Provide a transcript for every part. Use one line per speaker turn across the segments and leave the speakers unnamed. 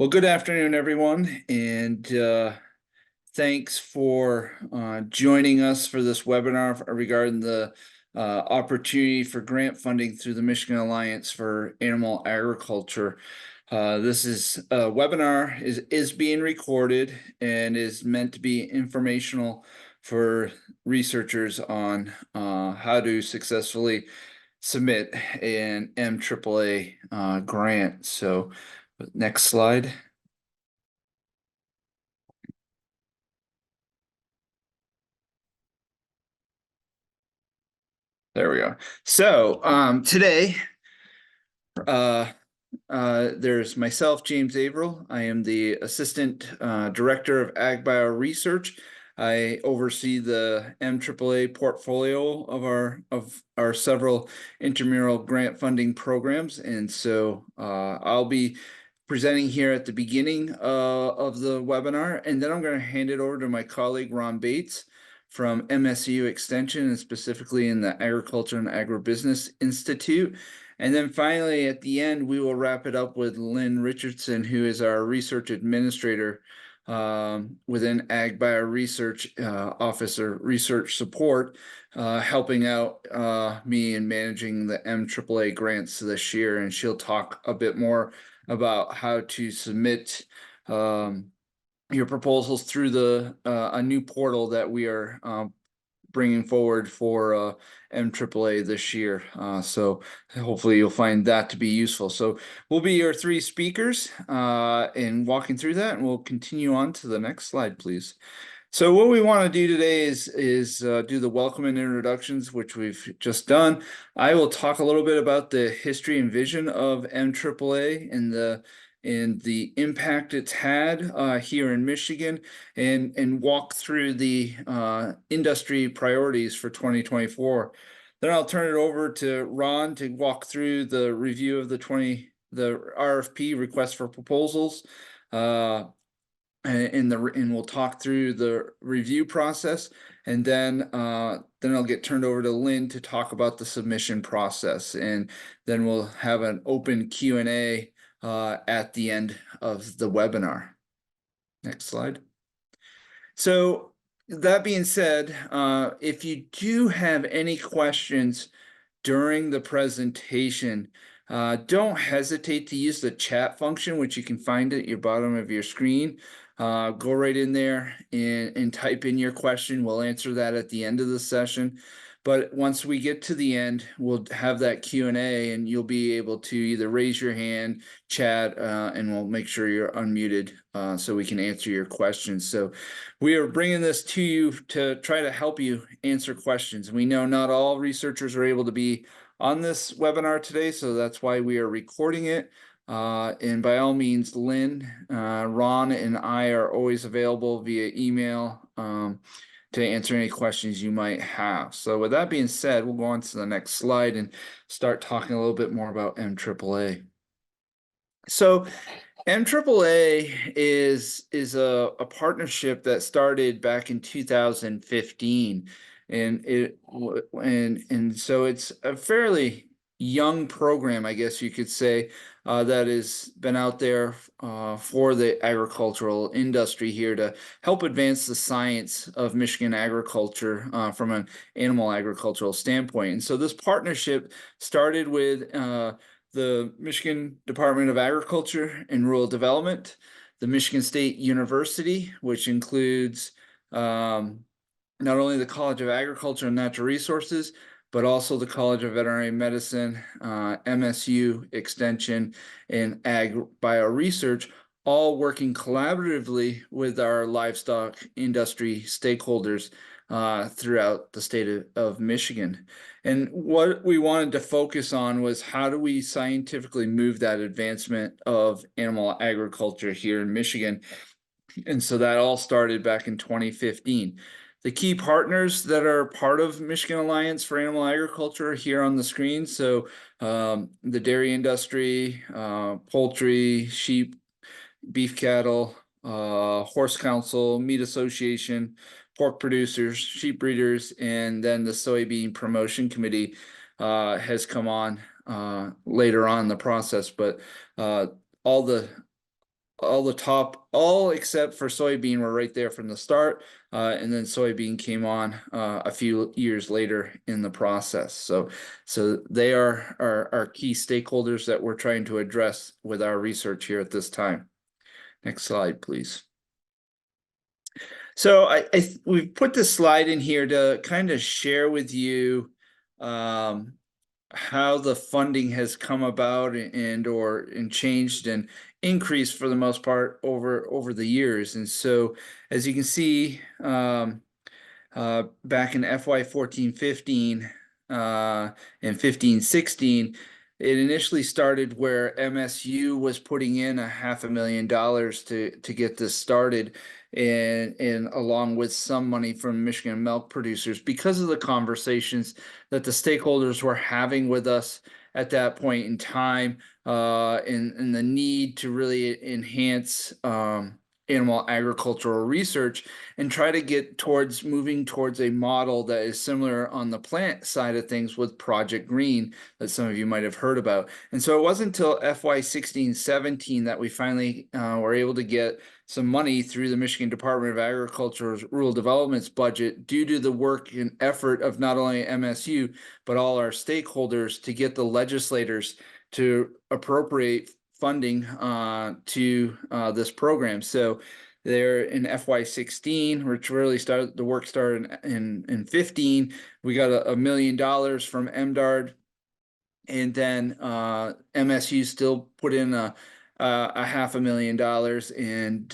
Well, good afternoon, everyone, and thanks for joining us for this webinar regarding the opportunity for grant funding through the Michigan Alliance for Animal Agriculture. This webinar is being recorded and is meant to be informational for researchers on how to successfully submit an M-AAA grant. So, next slide. There we go. So today, there's myself, James Averill. I am the Assistant Director of AgBioResearch. I oversee the M-AAA portfolio of our several intramural grant funding programs, and so I'll be presenting here at the beginning of the webinar, and then I'm going to hand it over to my colleague Ron Bates from MSU Extension, and specifically in the Agriculture and Agribusiness Institute. And then finally, at the end, we will wrap it up with Lynn Richardson, who is our research administrator within AgBioResearch Officer Research Support, helping out me in managing the M-AAA grants this year. And she'll talk a bit more about how to submit your proposals through a new portal that we are bringing forward for M-AAA this year. So hopefully you'll find that to be useful. So we'll be your three speakers in walking through that, and we'll continue on to the next slide, please. So what we want to do today is do the welcome and introductions, which we've just done. I will talk a little bit about the history and vision of M-AAA and the impact it's had here in Michigan, and walk through the industry priorities for 2024. Then I'll turn it over to Ron to walk through the review of the RFP request for proposals. And we'll talk through the review process, and then I'll get turned over to Lynn to talk about the submission process, and then we'll have an open Q&A at the end of the webinar. Next slide. So that being said, if you do have any questions during the presentation, don't hesitate to use the chat function, which you can find at your bottom of your screen. Go right in there and type in your question. We'll answer that at the end of the session. But once we get to the end, we'll have that Q&A, and you'll be able to either raise your hand, chat, and we'll make sure you're unmuted so we can answer your questions. So we are bringing this to you to try to help you answer questions. We know not all researchers are able to be on this webinar today, so that's why we are recording it. And by all means, Lynn, Ron, and I are always available via email to answer any questions you might have. So with that being said, we'll go on to the next slide and start talking a little bit more about M-AAA. So M-AAA is a partnership that started back in 2015, and so it's a fairly young program, I guess you could say, that has been out there for the agricultural industry here to help advance the science of Michigan agriculture from an animal agricultural standpoint. And so this partnership started with the Michigan Department of Agriculture and Rural Development, the Michigan State University, which includes not only the College of Agriculture and Natural Resources, but also the College of Veterinary Medicine, MSU Extension, and AgBioResearch, all working collaboratively with our livestock industry stakeholders throughout the state of Michigan. And what we wanted to focus on was how do we scientifically move that advancement of animal agriculture here in Michigan. And so that all started back in 2015. The key partners that are part of Michigan Alliance for Animal Agriculture are here on the screen. So the dairy industry, poultry, sheep, beef cattle, horse council, meat association, pork producers, sheep breeders, and then the soybean promotion committee has come on later on in the process. But all the all except for soybean were right there from the start. And then soybean came on a few years later in the process. So they are our key stakeholders that we're trying to address with our research here at this time. Next slide, please. So we've put this slide in here to kind of share with you how the funding has come about and changed and increased for the most part over the years. And so, as you can see, back in FY 14-15 and 15-16, it initially started where MSU was putting in $500,000 to get this started, and along with some money from Michigan milk producers, because of the conversations that the stakeholders were having with us at that point in time, and the need to really enhance animal agricultural research and try to get towards moving towards a model that is similar on the plant side of things with Project Green that some of you might have heard about. And so it wasn't until FY 16-17 that we finally were able to get some money through the Michigan Department of Agriculture's Rural Development's budget, due to the work and effort of not only MSU, but all our stakeholders, to get the legislators to appropriate funding to this program. So there in FY 16, which really started, the work started in 15, we got $1 million from MDARD, and then MSU still put in a $500,000, and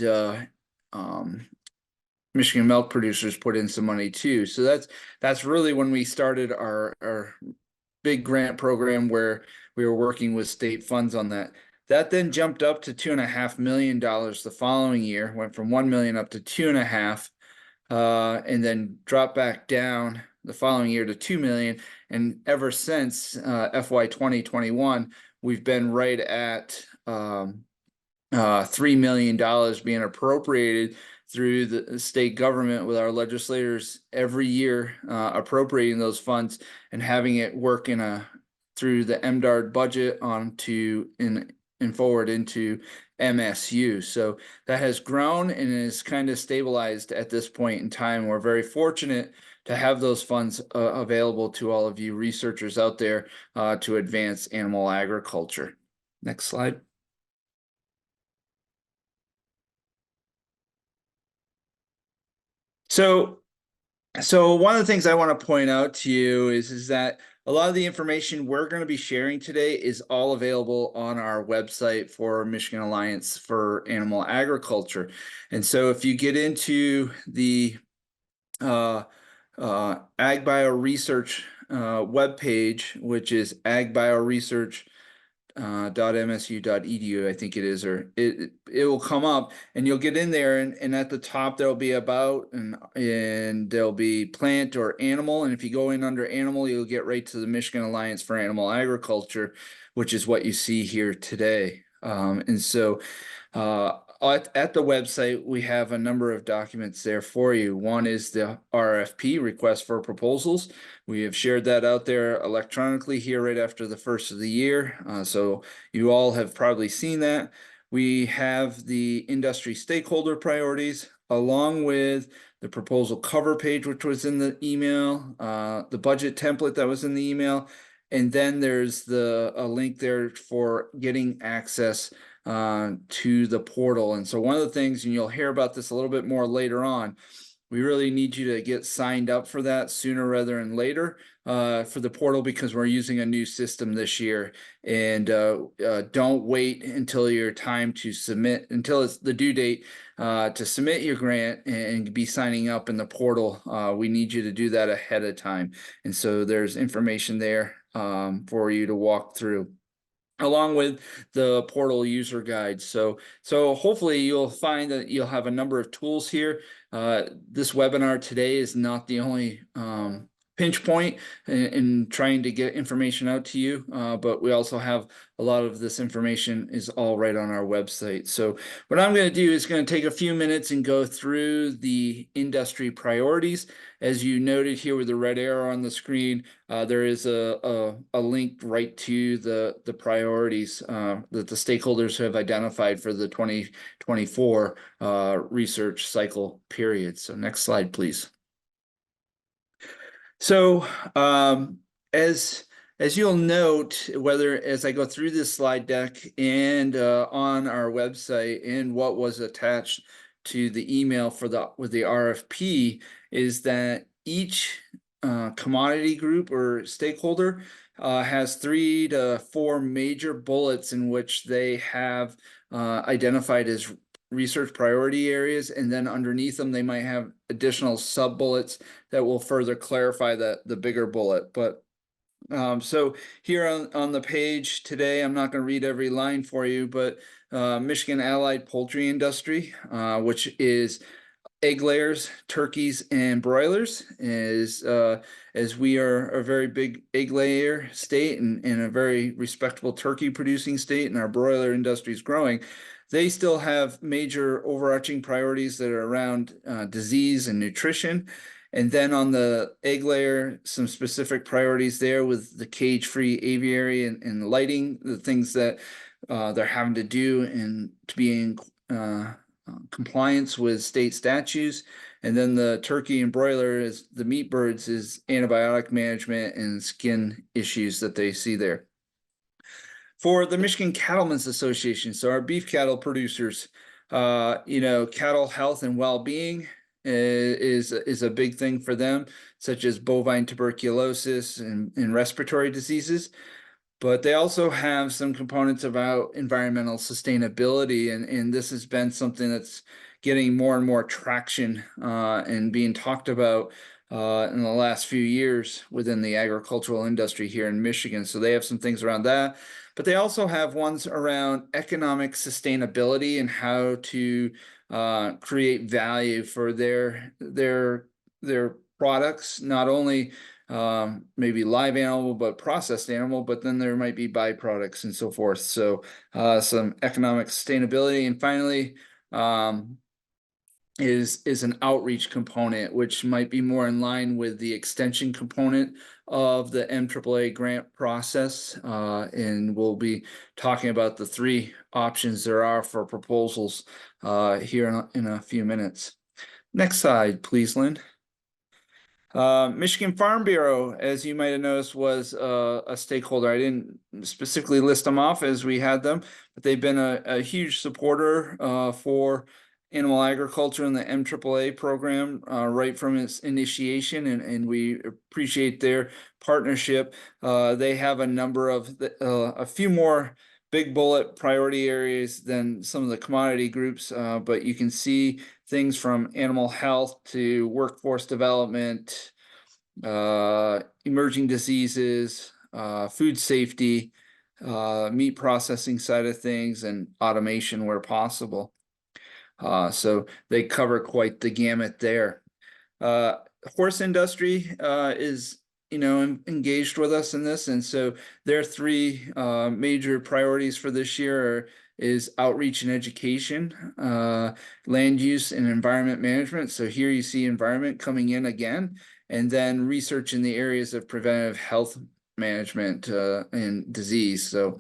Michigan milk producers put in some money too. So that's really when we started our big grant program, where we were working with state funds on that. That then jumped up to $2.5 million the following year, went from 1 million up to 2.5, and then dropped back down the following year to 2 million. And ever since FY 2021, we've been right at $3 million being appropriated through the state government, with our legislators every year appropriating those funds and having it work through the MDARD budget and forward into MSU. So that has grown and is kind of stabilized at this point in time. We're very fortunate to have those funds available to all of you researchers out there to advance animal agriculture. Next slide. So one of the things I want to point out to you is that a lot of the information we're going to be sharing today is all available on our website for Michigan Alliance for Animal Agriculture. And so if you get into the AgBioResearch webpage, which is AgBioResearch .msu.edu, I think it is, or it will come up, and you'll get in there, and at the top there'll be about, and there'll be plant or animal, and if you go in under animal, you'll get right to the Michigan Alliance for Animal Agriculture, which is what you see here today. And so at the website, we have a number of documents there for you. One is the RFP, request for proposals. We have shared that out there electronically here right after the first of the year. So you all have probably seen that. We have the industry stakeholder priorities, along with the proposal cover page, which was in the email, the budget template that was in the email, and then there's a link there for getting access to the portal. And so one of the things, and you'll hear about this a little bit more later on, we really need you to get signed up for that sooner rather than later for the portal, because we're using a new system this year. And don't wait until your time to submit, until it's the due date to submit your grant and be signing up in the portal. We need you to do that ahead of time. And so there's information there for you to walk through, along with the portal user guide. So hopefully you'll find that you'll have a number of tools here. This webinar today is not the only pinch point in trying to get information out to you, but we also have a lot of this information is all right on our website. So what I'm going to do is going to take a few minutes and go through the industry priorities. As you noted here with the red arrow on the screen, there is a link right to the priorities that the stakeholders have identified for the 2024 research cycle period. So next slide, please. So as you'll note, whether as I go through this slide deck and on our website and what was attached to the email for with the RFP, is that each commodity group or stakeholder has 3 to 4 major bullets in which they have identified as research priority areas, and then underneath them they might have additional sub bullets that will further clarify the bigger bullet. But so here on the page today, I'm not going to read every line for you, but Michigan Allied Poultry Industry, which is egg layers, turkeys, and broilers, is as we are a very big egg layer state and a very respectable turkey producing state, and our broiler industry is growing. They still have major overarching priorities that are around disease and nutrition. And then on the egg layer, some specific priorities there with the cage-free aviary and lighting, the things that they're having to do and to be in compliance with state statutes. And then the turkey and broiler, is the meat birds, is antibiotic management and skin issues that they see there. For the Michigan Cattlemen's Association, so our beef cattle producers, cattle health and well-being is a big thing for them, such as bovine tuberculosis and respiratory diseases. But they also have some components about environmental sustainability, and this has been something that's getting more and more traction and being talked about in the last few years within the agricultural industry here in Michigan. So they have some things around that, but they also have ones around economic sustainability and how to create value for their products, not only maybe live animal, but processed animal, but then there might be byproducts and so forth. So some economic sustainability. And finally, is an outreach component, which might be more in line with the extension component of the M-AAA grant process. And we'll be talking about the 3 options there are for proposals here in a few minutes. Next slide, please, Lynn. Michigan Farm Bureau, as you might have noticed, was a stakeholder. I didn't specifically list them off as we had them, but they've been a huge supporter for animal agriculture and the M-AAA program right from its initiation, and we appreciate their partnership. They have a number of a few more big bullet priority areas than some of the commodity groups, but you can see things from animal health to workforce development, emerging diseases, food safety, meat processing side of things, and automation where possible. So they cover quite the gamut there. Horse industry is engaged with us in this, and so their 3 major priorities for this year is outreach and education, land use and environment management. So here you see environment coming in again, and then research in the areas of preventative health management and disease. So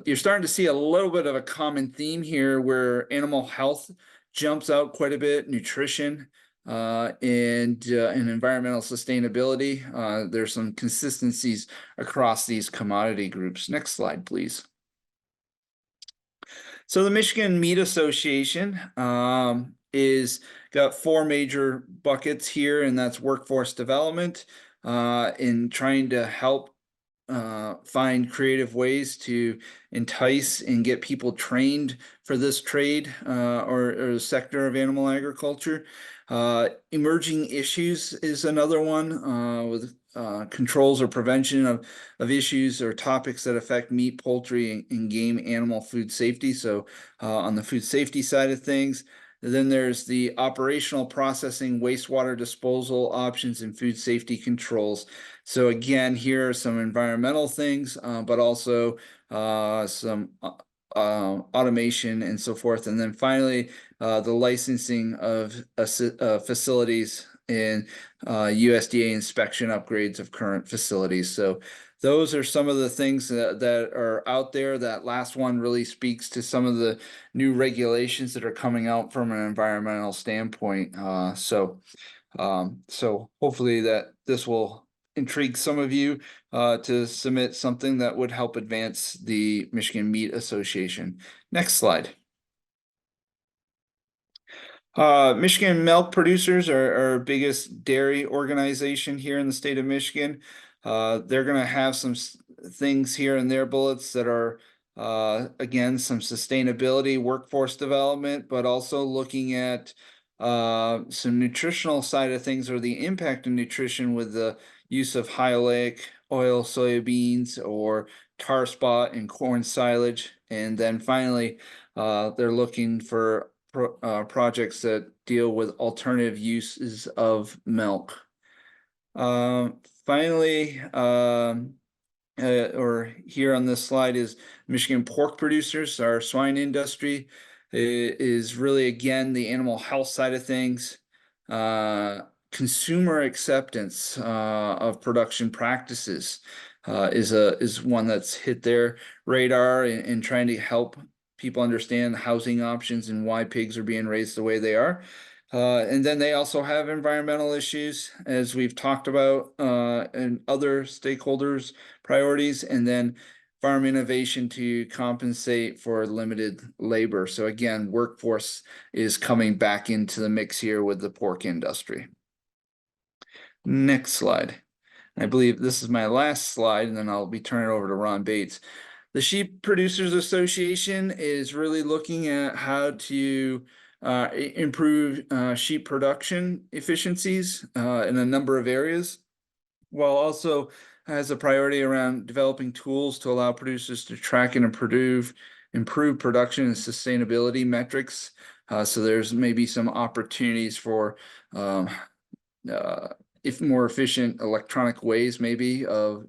you're starting to see a little bit of a common theme here where animal health jumps out quite a bit, nutrition, and environmental sustainability. There's some consistencies across these commodity groups. Next slide, please. So the Michigan Meat Association is got 4 major buckets here, and that's workforce development in trying to help find creative ways to entice and get people trained for this trade or sector of animal agriculture. Emerging issues is another one with controls or prevention of issues or topics that affect meat, poultry, and game animal food safety. So on the food safety side of things, Then there's the operational processing, wastewater disposal options, and food safety controls. So again, here are some environmental things, but also some automation and so forth. And then finally, the licensing of facilities and USDA inspection upgrades of current facilities. So those are some of the things that are out there. That last one really speaks to some of the new regulations that are coming out from an environmental standpoint. So hopefully that this will intrigue some of you to submit something that would help advance the Michigan Meat Association. Next slide. Michigan Milk Producers are our biggest dairy organization here in the state of Michigan. They're going to have some things here in their bullets that are, again, some sustainability, workforce development, but also looking at some nutritional side of things, or the impact of nutrition with the use of high oleic oil soybeans or tar spot and corn silage. And then finally, they're looking for projects that deal with alternative uses of milk. Finally, or here on this slide is Michigan pork producers. Our swine industry is really, again, the animal health side of things. Consumer acceptance of production practices is one that's hit their radar in trying to help people understand housing options and why pigs are being raised the way they are. And then they also have environmental issues, as we've talked about, and other stakeholders' priorities, and then farm innovation to compensate for limited labor. So again, workforce is coming back into the mix here with the pork industry. Next slide. I believe this is my last slide, and then I'll be turning it over to Ron Bates. The Sheep Producers Association is really looking at how to improve sheep production efficiencies in a number of areas, while also has a priority around developing tools to allow producers to track and improve production and sustainability metrics. So there's maybe some opportunities for if more efficient electronic ways maybe of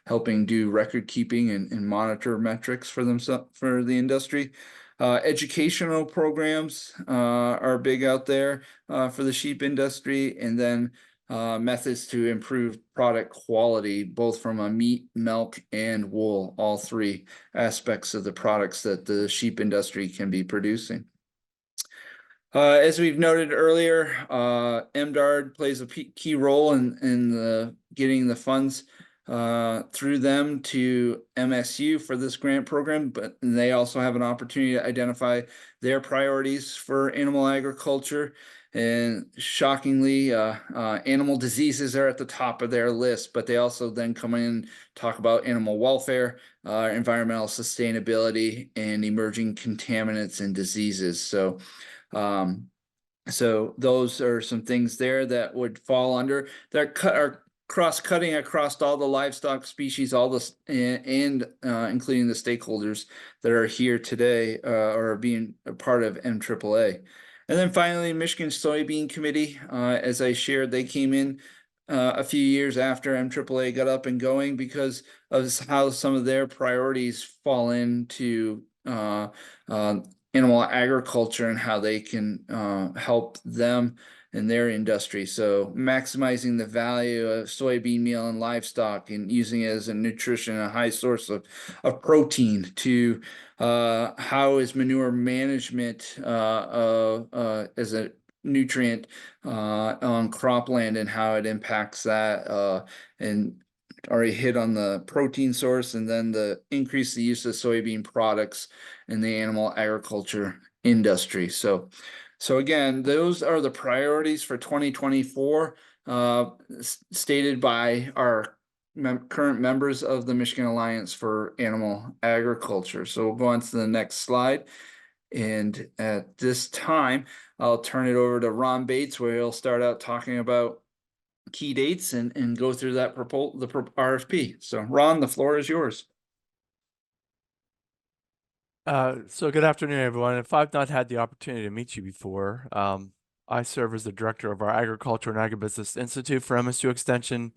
helping do record keeping and monitor metrics for themselves, for the industry. Educational programs are big out there for the sheep industry, and then methods to improve product quality, both from a meat, milk, and wool, all three aspects of the products that the sheep industry can be producing. As we've noted earlier, MDARD plays a key role in getting the funds through them to MSU for this grant program, but they also have an opportunity to identify their priorities for animal agriculture. And shockingly, animal diseases are at the top of their list, but they also then come in and talk about animal welfare, environmental sustainability, and emerging contaminants and diseases. So those are some things there that would fall under that are cross-cutting across all the livestock species, all this, and including the stakeholders that are here today or are being a part of M-AAA. And then finally, Michigan Soybean Committee, as I shared, they came in a few years after M-AAA got up and going because of how some of their priorities fall into animal agriculture and how they can help them in their industry. So maximizing the value of soybean meal and livestock and using it as a nutrition, a high source of protein, to how is manure management as a nutrient on cropland and how it impacts that, and already hit on the protein source, and then the increase the use of soybean products in the animal agriculture industry. So again, those are the priorities for 2024 stated by our current members of the Michigan Alliance for Animal Agriculture. So we'll go on to the next slide. And at this time, I'll turn it over to Ron Bates, where he'll start out talking about key dates and go through that RFP. So Ron, the floor is yours.
So good afternoon, everyone. If I've not had the opportunity to meet you before, I serve as the director of our Agriculture and Agribusiness Institute for MSU Extension.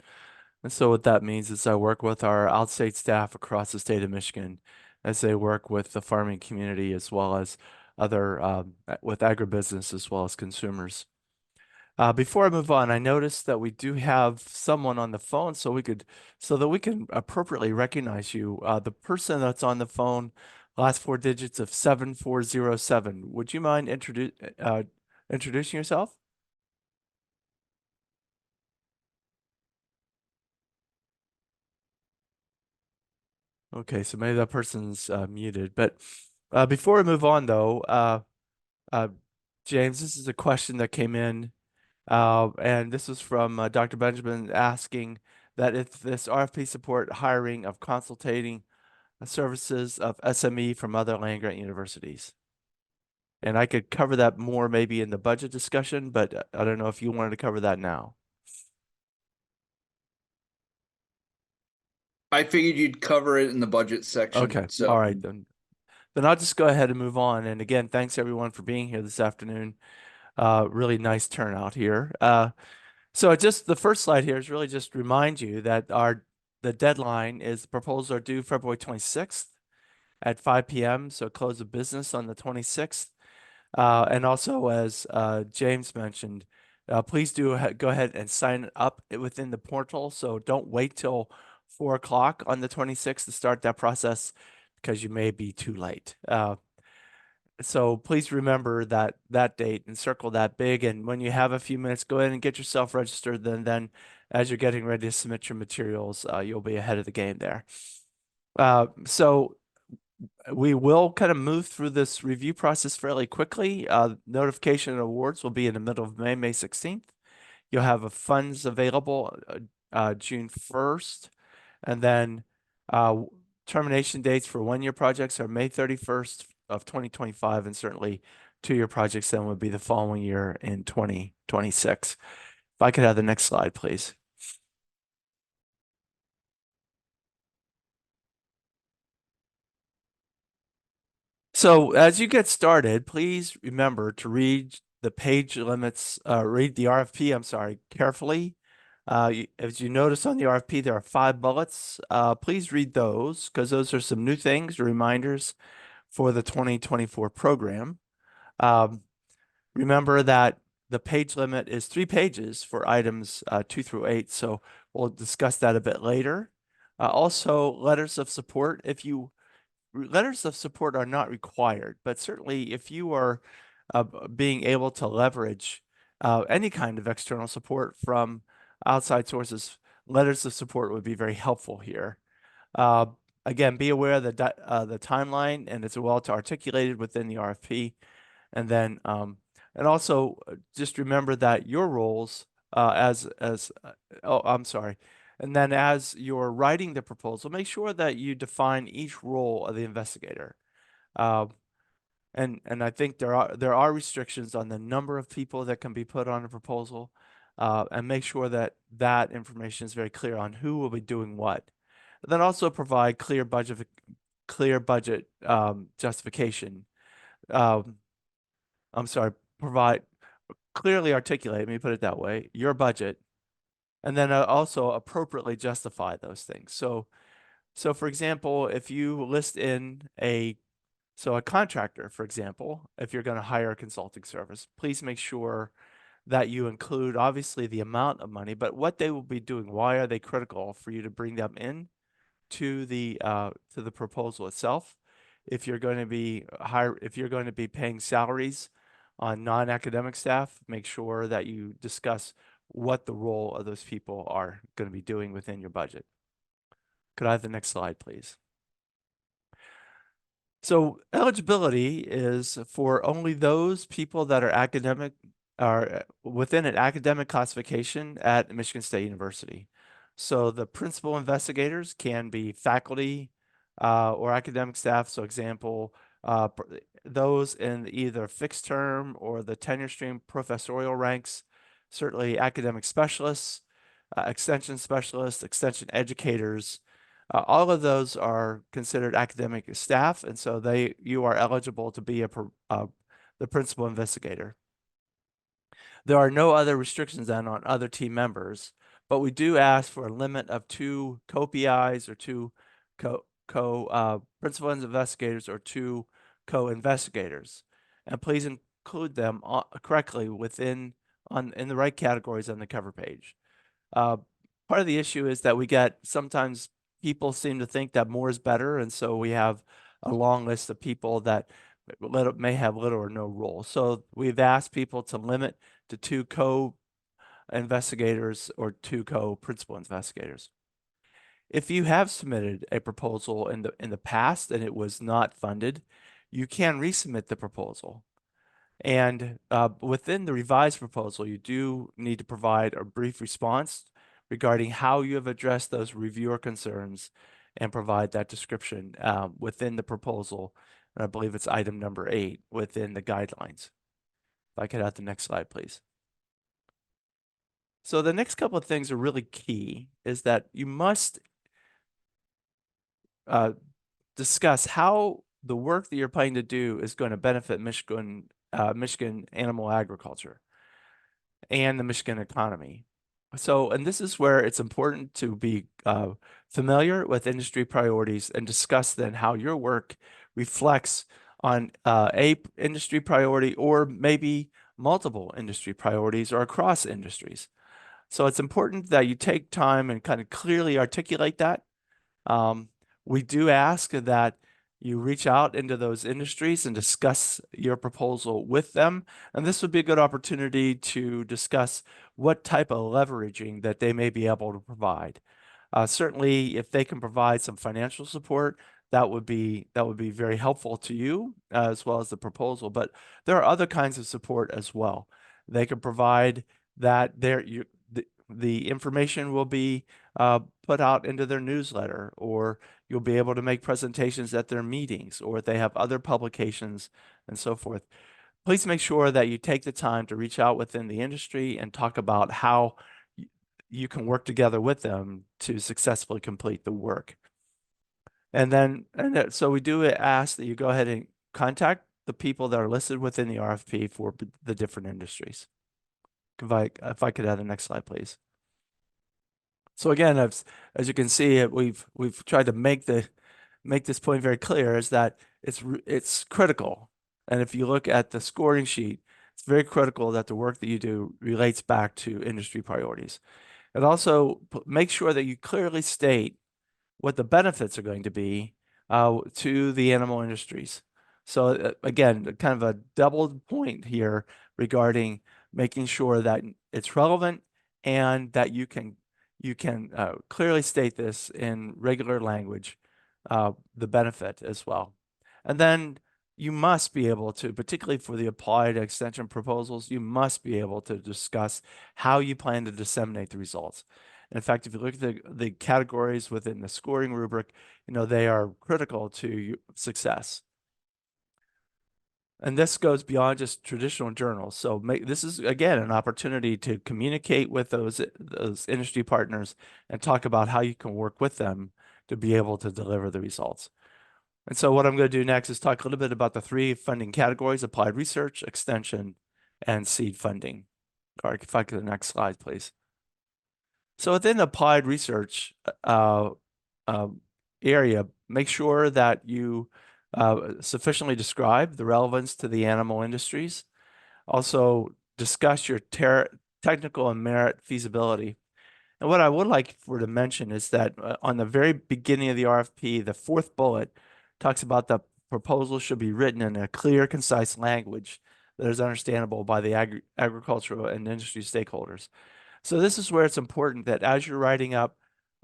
And so what that means is I work with our outstate staff across the state of Michigan as they work with the farming community as well as other with agribusiness as well as consumers. Before I move on, I noticed that we do have someone on the phone, so that we can appropriately recognize you. The person that's on the phone, last four digits of 7407. Would you mind introducing yourself? Okay, so maybe that person's muted. But before we move on, though, uh, James, this is a question that came in. And this is from Dr. Benjamin asking that if this RFP support hiring of consultating services of SME from other land-grant universities. And I could cover that more maybe in the budget discussion, but I don't know if you wanted to cover that now.
I figured you'd cover it in the budget section,
Okay,
so.
all right then I'll just go ahead and move on. And again, thanks everyone for being here this afternoon. Really nice turnout here. So just the first slide here is really just remind you that the deadline is proposals are due February 26th at 5 p.m. So close of business on the 26th. And also, as James mentioned, please do go ahead and sign up within the portal. So don't wait till 4 o'clock on the 26th to start that process because you may be too late. So please remember that date and circle that big. And when you have a few minutes, go ahead and get yourself registered. Then as you're getting ready to submit your materials, you'll be ahead of the game there. So we will kind of move through this review process fairly quickly. Notification and awards will be in the middle of May, May 16th. You'll have funds available June 1st. And then termination dates for one-year projects are May 31st of 2025, and certainly two-year projects then would be the following year in 2026. If I could have the next slide, please. So as you get started, please remember to read the page limits, read the RFP, I'm sorry, carefully. As you notice on the RFP, there are 5 bullets. Please read those because those are some new things, reminders for the 2024 program. Remember that the page limit is 3 pages for items 2 through 8. So we'll discuss that a bit later. Also, letters of support. Letters of support are not required, but certainly if you are being able to leverage any kind of external support from outside sources, letters of support would be very helpful here. Uh, Again, be aware of the timeline, and it's well articulated within the RFP. And also just remember that your roles I'm sorry. And then as you're writing the proposal, make sure that you define each role of the investigator. And I think there are restrictions on the number of people that can be put on a proposal, and make sure that that information is very clear on who will be doing what. Then also provide clear budget justification. Um, I'm sorry, provide clearly articulate, let me put it that way, your budget, and then also appropriately justify those things. So for example, if you list in a contractor, for example, if you're going to hire a consulting service, please make sure that you include obviously the amount of money, but what they will be doing. Why are they critical for you to bring them in to the proposal itself? If you're going to be paying salaries on non-academic staff, make sure that you discuss what the role of those people are going to be doing within your budget. Could I have the next slide, please? So eligibility is for only those people that are within an academic classification at Michigan State University. So the principal investigators can be faculty or academic staff. So example, those in either fixed term or the tenure stream professorial ranks, certainly academic specialists, extension specialists, extension educators, All of those are considered academic staff, and so you are eligible to be the principal investigator. There are no other restrictions then on other team members, but we do ask for a limit of 2 co-PIs or 2 principal investigators or 2 co-investigators. And please include them correctly in the right categories on the cover page. Part of the issue is that sometimes people seem to think that more is better, and so we have a long list of people that may have little or no role. So we've asked people to limit to 2 co-investigators or 2 co-principal investigators. If you have submitted a proposal in the past and it was not funded, you can resubmit the proposal. And within the revised proposal, you do need to provide a brief response regarding how you have addressed those reviewer concerns and provide that description within the proposal. And I believe it's item number 8 within the guidelines. If I could have the next slide, please. So the next couple of things are really key is that you must discuss how the work that you're planning to do is going to benefit Michigan animal agriculture and the Michigan economy. So, and this is where it's important to be familiar with industry priorities and discuss then how your work reflects on a industry priority or maybe multiple industry priorities or across industries. So it's important that you take time and kind of clearly articulate that. We do ask that you reach out into those industries and discuss your proposal with them. And this would be a good opportunity to discuss what type of leveraging that they may be able to provide. Certainly, if they can provide some financial support, that would be very helpful to you as well as the proposal. But there are other kinds of support as well. They can provide that the information will be put out into their newsletter, or you'll be able to make presentations at their meetings, or if they have other publications and so forth. Please make sure that you take the time to reach out within the industry and talk about how you can work together with them to successfully complete the work. So we do ask that you go ahead and contact the people that are listed within the RFP for the different industries. If I could have the next slide, please. So again, as you can see, we've tried to make this point very clear, is that it's critical. And if you look at the scoring sheet, it's very critical that the work that you do relates back to industry priorities. And also make sure that you clearly state what the benefits are going to be to the animal industries. So again, kind of a double point here regarding making sure that it's relevant and that you can clearly state this in regular language, the benefit as well. And then you must be able to, particularly for the applied extension proposals, you must be able to discuss how you plan to disseminate the results. In fact, if you look at the categories within the scoring rubric, they are critical to success. And this goes beyond just traditional journals. So this is, again, an opportunity to communicate with those industry partners and talk about how you can work with them to be able to deliver the results. And so what I'm going to do next is talk a little bit about the 3 funding categories: applied research, extension, and seed funding. All right, if I could, the next slide, please. So within applied research area, make sure that you sufficiently describe the relevance to the animal industries. Also discuss your technical and merit feasibility. And what I would like to mention is that on the very beginning of the RFP, the 4th bullet talks about the proposal should be written in a clear, concise language that is understandable by the agricultural and industry stakeholders. So this is where it's important that as you're writing up,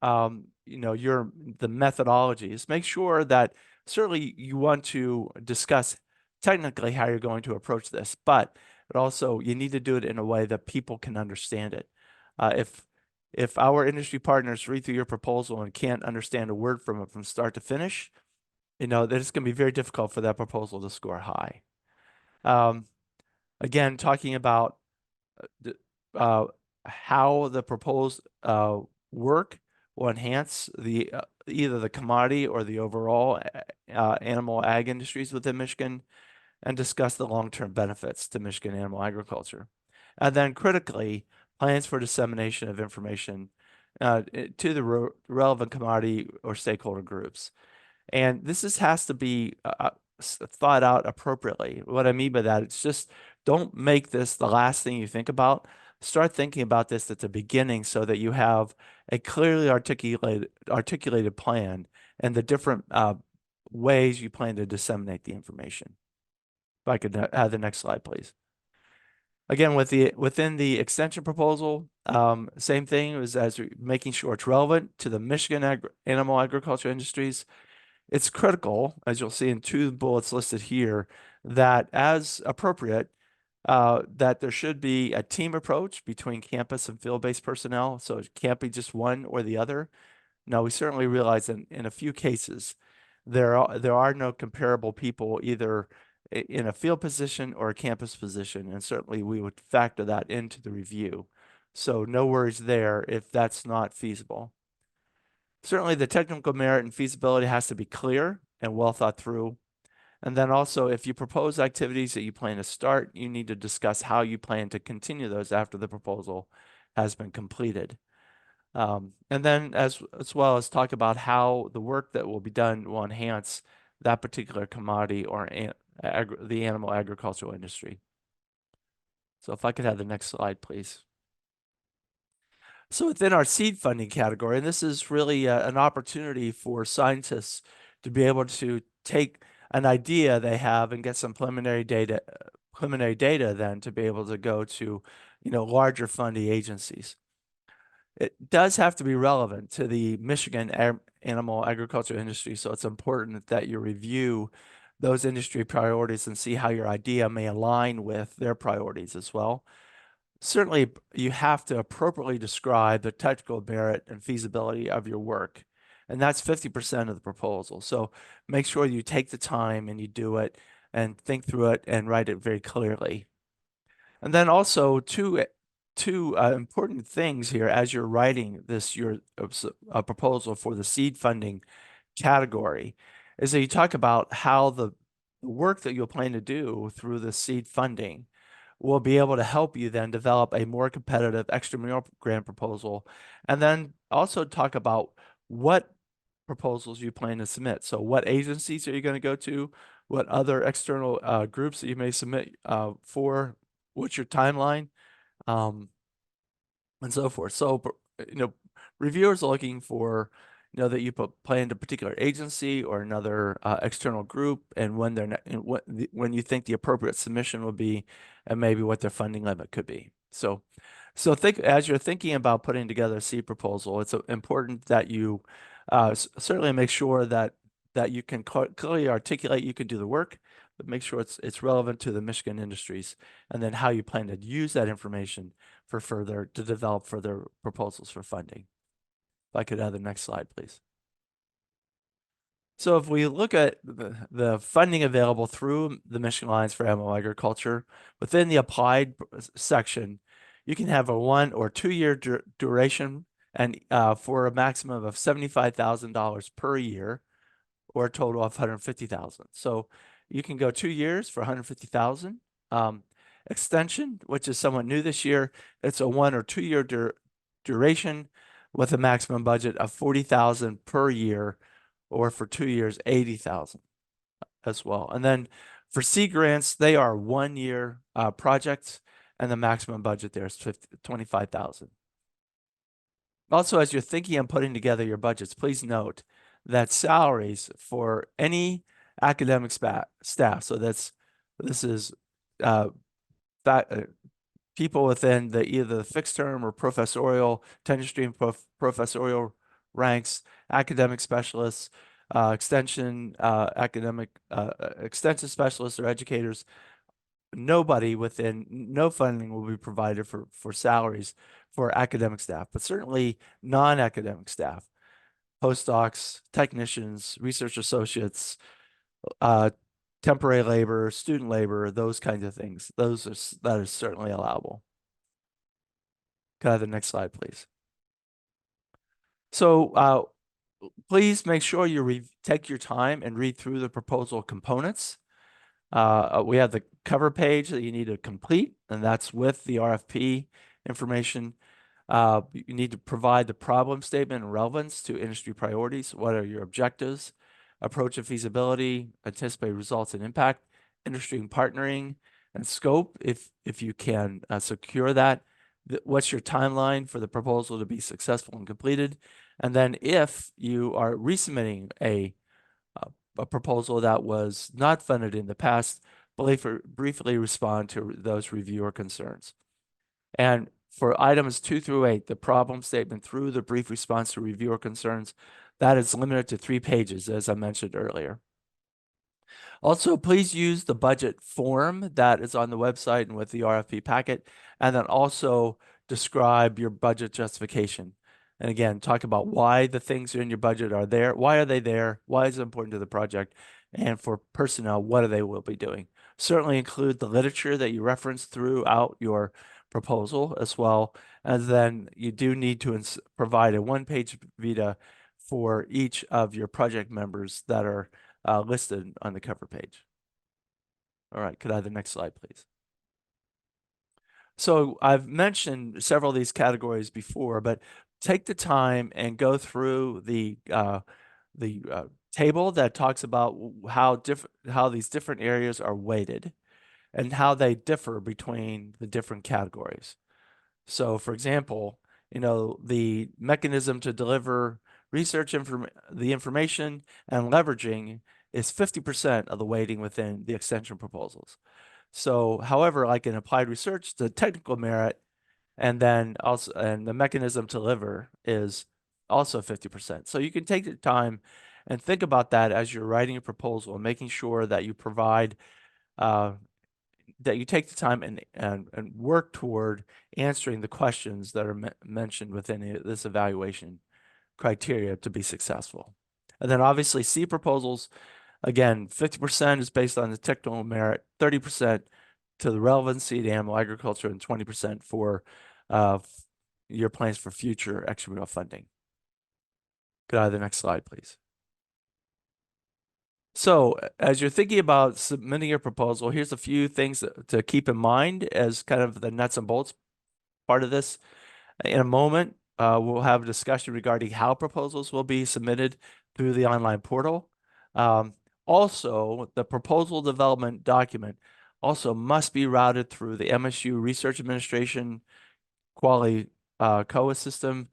the methodologies, make sure that certainly you want to discuss technically how you're going to approach this, but also you need to do it in a way that people can understand it. If our industry partners read through your proposal and can't understand a word from it from start to finish, that it's going to be very difficult for that proposal to score high. Again, talking about how the proposed work will enhance the either the commodity or the overall animal ag industries within Michigan, and discuss the long-term benefits to Michigan animal agriculture. And then critically, plans for dissemination of information to the relevant commodity or stakeholder groups. And has to be thought out appropriately. What I mean by that, it's just don't make this the last thing you think about. Start thinking about this at the beginning so that you have a clearly articulated plan and the different ways you plan to disseminate the information. If I could have the next slide, please. Again, within the extension proposal, same thing as making sure it's relevant to the Michigan animal agriculture industries. It's critical, as you'll see in 2 bullets listed here, that as appropriate, that there should be a team approach between campus and field-based personnel. So it can't be just one or the other. Now, we certainly realize in a few cases, there are no comparable people either in a field position or a campus position, and certainly we would factor that into the review. So no worries there if that's not feasible. Certainly the technical merit and feasibility has to be clear and well thought through. And then also, if you propose activities that you plan to start, you need to discuss how you plan to continue those after the proposal has been completed. And then as well as talk about how the work that will be done will enhance that particular commodity or the animal agricultural industry. So if I could have the next slide, please. So within our seed funding category, and this is really an opportunity for scientists to be able to take an idea they have and get some preliminary data then to be able to go to, larger funding agencies. It does have to be relevant to the Michigan animal agriculture industry, so it's important that you review those industry priorities and see how your idea may align with their priorities as well. Certainly, you have to appropriately describe the technical merit and feasibility of your work, and that's 50% of the proposal. So make sure you take the time and you do it and think through it and write it very clearly. And then also two important things here as you're writing your proposal for the seed funding category is that you talk about how the work that you'll plan to do through the seed funding will be able to help you then develop a more competitive extramural grant proposal, and then also talk about what proposals you plan to submit. So what agencies are you going to go to? What other external groups that you may submit for? What's your timeline? And so forth. So, reviewers are looking for, that you plan to a particular agency or another external group, and when when you think the appropriate submission will be, and maybe what their funding limit could be. So think as you're thinking about putting together a seed proposal, it's important that you certainly make sure that you can clearly articulate you can do the work, but make sure it's relevant to the Michigan industries, and then how you plan to use that information to develop further proposals for funding. If I could have the next slide, please. So if we look at the funding available through the Michigan Alliance for Animal Agriculture, within the applied section, you can have a 1 or 2 year duration, and for a maximum of $75,000 per year, or a total of $150,000. So you can go 2 years for $150,000. Extension, which is somewhat new this year, it's a 1 or 2 year duration with a maximum budget of $40,000 per year, or for 2 years, $80,000 as well. And then for seed grants, they are 1 year projects, and the maximum budget there is $25,000. Also, as you're thinking and putting together your budgets, please note that salaries for any academic staff, so this is people within either the fixed term or professorial, tenure stream professorial ranks, academic specialists, extension specialists or educators, no funding will be provided for salaries for academic staff, but certainly non-academic staff, postdocs, technicians, research associates, temporary labor, student labor, those kinds of things. That is certainly allowable. Can I have the next slide, please? So please make sure you take your time and read through the proposal components. We have the cover page that you need to complete, and that's with the RFP information. You need to provide the problem statement and relevance to industry priorities. What are your objectives, approach of feasibility, anticipated results and impact, industry and partnering, and scope, if you can secure that. What's your timeline for the proposal to be successful and completed? And then if you are resubmitting a proposal that was not funded in the past, briefly respond to those reviewer concerns. And for items 2 through 8, the problem statement through the brief response to reviewer concerns, that is limited to 3 pages, as I mentioned earlier. Also, please use the budget form that is on the website and with the RFP packet, and then also describe your budget justification. And again, talk about why the things in your budget are there. Why are they there? Why is it important to the project? And for personnel, what are they will be doing? Certainly include the literature that you reference throughout your proposal as well. And then you do need to provide a one-page vita for each of your project members that are listed on the cover page. All right, could I have the next slide, please? So I've mentioned several of these categories before, but take the time and go through the table that talks about how these different areas are weighted and how they differ between the different categories. So for example, the mechanism to deliver the information and leveraging is 50% of the weighting within the extension proposals. So however, like in applied research, the technical merit and then also the mechanism to deliver is also 50%. So you can take the time and think about that as you're writing a proposal and making sure that you provide that you take the time and work toward answering the questions that are mentioned within this evaluation criteria to be successful. And then obviously C proposals, again, 50% is based on the technical merit, 30% to the relevancy to animal agriculture, and 20% for your plans for future extramural funding. Could I have the next slide, please? So as you're thinking about submitting your proposal, here's a few things to keep in mind as kind of the nuts and bolts part of this. In a moment, we'll have a discussion regarding how proposals will be submitted through the online portal. Also, the proposal development document also must be routed through the MSU Research Administration quality COA system.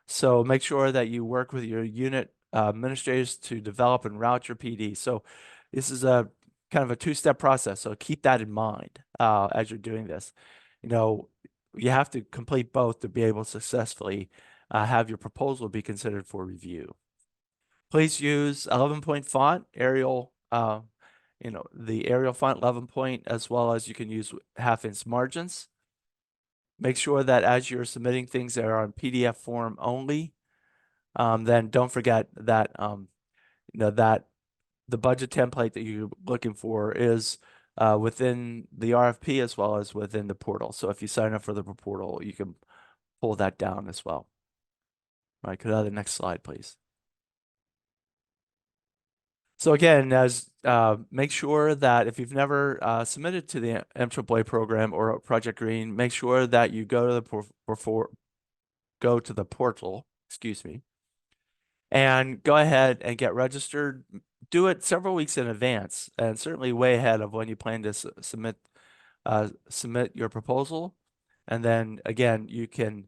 So make sure that you work with your unit administrators to develop and route your PD. So this is a kind of a 2-step process. So keep that in mind as you're doing this. You have to complete both to be able to successfully have your proposal be considered for review. Please use 11-point font, Arial, the Arial font 11-point, as well as you can use 1/2-inch margins. Make sure that as you're submitting things that are on PDF form only, then don't forget that that the budget template that you're looking for is within the RFP as well as within the portal. So if you sign up for the portal, you can pull that down as well. All right, could I have the next slide, please? So again, make sure that if you've never submitted to the M-AAA program or Project Green, make sure that you go to the portal, excuse me, and go ahead and get registered. Do it several weeks in advance, and certainly way ahead of when you plan to submit your proposal. And then again, you can.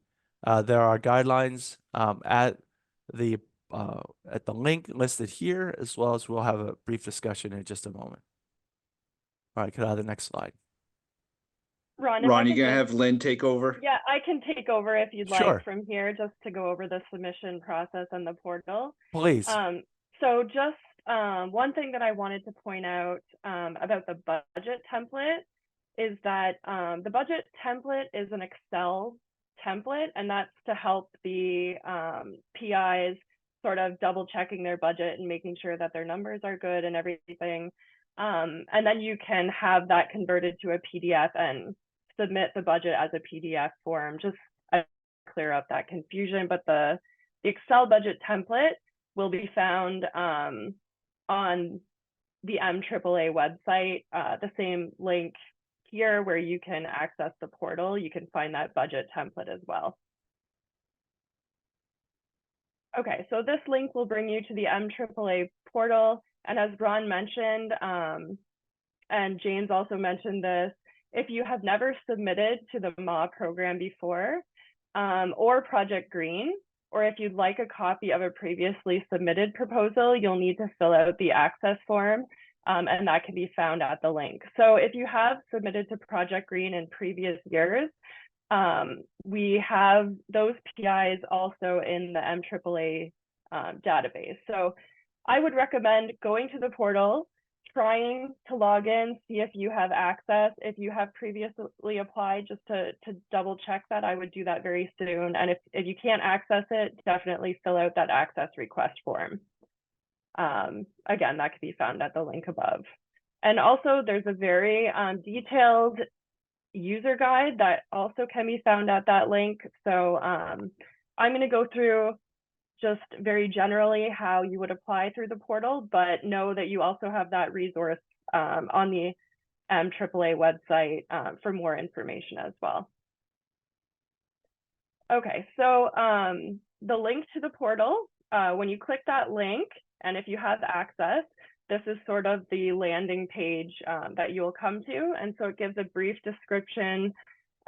There are guidelines at the link listed here, as well as we'll have a brief discussion in just a moment. All right, could I have the next slide?
Ron, you gonna have Lynn take over?
Yeah, I can take over if you'd
Sure.
like from here, just to go over the submission process and the portal.
Please.
So just one thing that I wanted to point out about the budget template is that the budget template is an Excel template, and that's to help the PIs sort of double checking their budget and making sure that their numbers are good and everything. And then you can have that converted to a PDF and submit the budget as a PDF form, just to clear up that confusion. But the Excel budget template will be found on the M-AAA website, the same link here where you can access the portal. You can find that budget template as well. Okay, so this link will bring you to the M-AAA portal. And as Ron mentioned, and James also mentioned this, if you have never submitted to the M-AAA program before, or Project Green, or if you'd like a copy of a previously submitted proposal, you'll need to fill out the access form, and that can be found at the link. So if you have submitted to Project Green in previous years, we have those PIs also in the M-AAA database. So I would recommend going to the portal, trying to log in, see if you have access. If you have previously applied, just to double check that, I would do that very soon. And if you can't access it, definitely fill out that access request form. Again, that can be found at the link above. And also there's a very detailed user guide that also can be found at that link. So I'm going to go through just very generally how you would apply through the portal, but know that you also have that resource on the M-AAA website for more information as well. Okay, so the link to the portal, when you click that link, and if you have access, this is sort of the landing page that you will come to. And so it gives a brief description